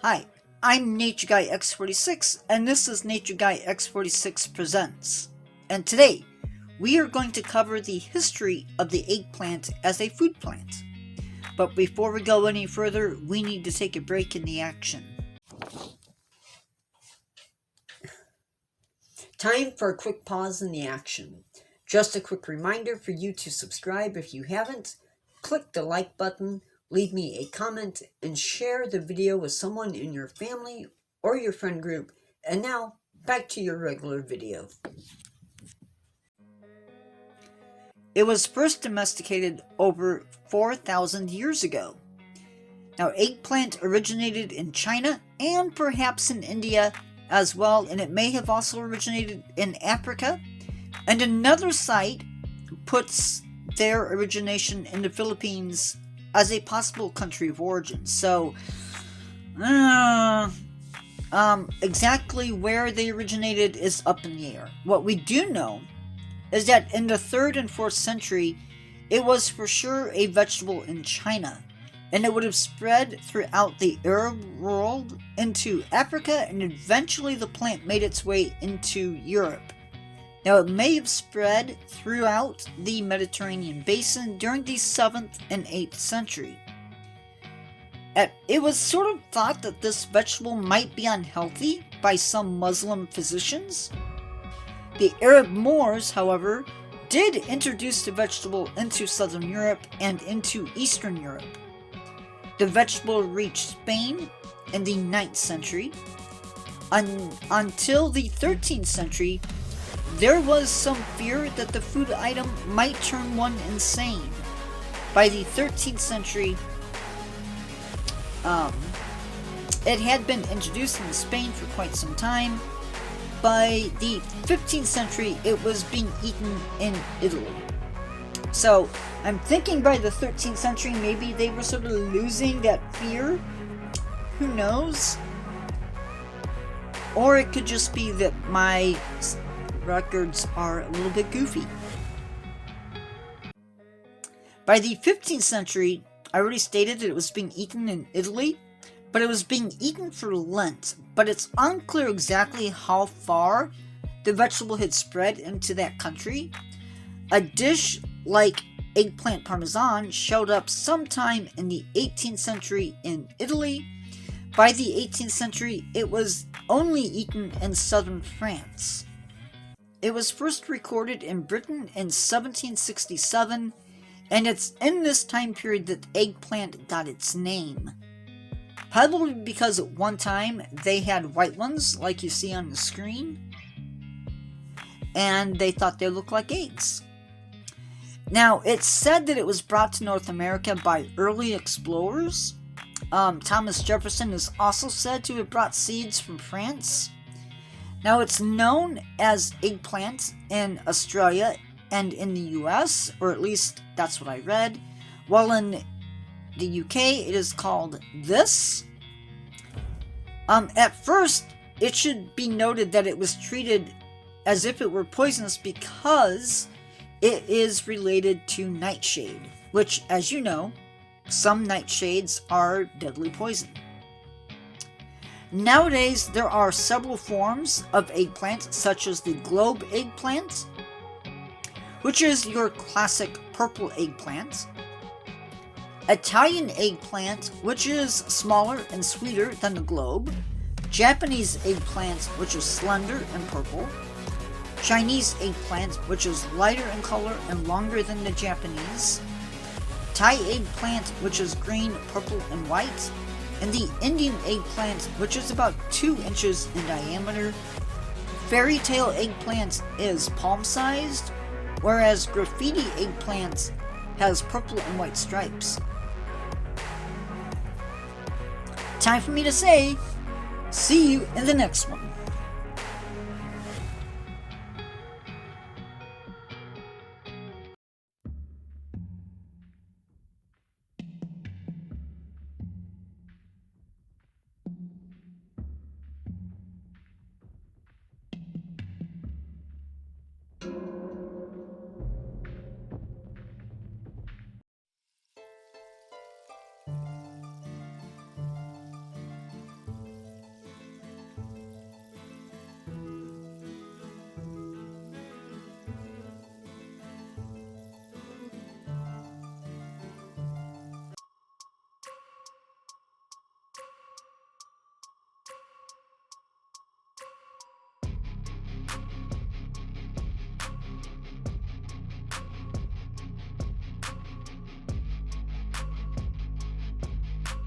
Hi, I'm Nature Guy X46, and this is Nature Guy X46 Presents. And today, we are going to cover the history of the eggplant as a food plant. But before we go any further, we need to take a break in the action. Time for a quick pause in the action. Just a quick reminder for you to subscribe if you haven't. Click the like button, leave me a comment, and share the video with someone in your family or your friend group. And now, back to your regular video. It was first domesticated over 4,000 years ago. Now, eggplant originated in China and perhaps in India as well, and it may have also originated in Africa. And another site puts their origination in the Philippines as a possible country of origin. So, exactly where they originated is up in the air. What we do know is that in the 3rd and 4th century, it was for sure a vegetable in China, and it would have spread throughout the Arab world into Africa, and eventually the plant made its way into Europe. Now, it may have spread throughout the Mediterranean basin during the 7th and 8th century. It was sort of thought that this vegetable might be unhealthy by some Muslim physicians. The Arab Moors, however, did introduce the vegetable into southern Europe and into Eastern Europe. The vegetable reached Spain in the 9th century. Until the 13th century, there was some fear that the food item might turn one insane. By the 13th century, it had been introduced in Spain for quite some time. By the 15th century, it was being eaten in Italy. So, I'm thinking by the 13th century, maybe they were sort of losing that fear. Who knows? Or it could just be that my records are a little bit goofy. By the 15th century, I already stated that it was being eaten in Italy, but it was being eaten for Lent. But it's unclear exactly how far the vegetable had spread into that country. A dish like eggplant parmesan showed up sometime in the 18th century in Italy. By the 18th century, it was only eaten in southern France. It was first recorded in Britain in 1767, and it's in this time period that eggplant got its name. Probably because at one time they had white ones, like you see on the screen, and they thought they looked like eggs. Now, it's said that it was brought to North America by early explorers. Thomas Jefferson is also said to have brought seeds from France. Now, it's known as eggplant in Australia and in the US, or at least that's what I read, while in the UK it is called this. At first, it should be noted that it was treated as if it were poisonous because it is related to nightshade, which, as you know, some nightshades are deadly poison. Nowadays, there are several forms of eggplant, such as the globe eggplant, which is your classic purple eggplant, Italian eggplant, which is smaller and sweeter than the globe, Japanese eggplant, which is slender and purple, Chinese eggplant, which is lighter in color and longer than the Japanese, Thai eggplant, which is green, purple, and white, and the Indian eggplant, which is about 2 inches in diameter. Fairy tale eggplant is palm-sized, whereas graffiti eggplant has purple and white stripes. Time for me to say, see you in the next one.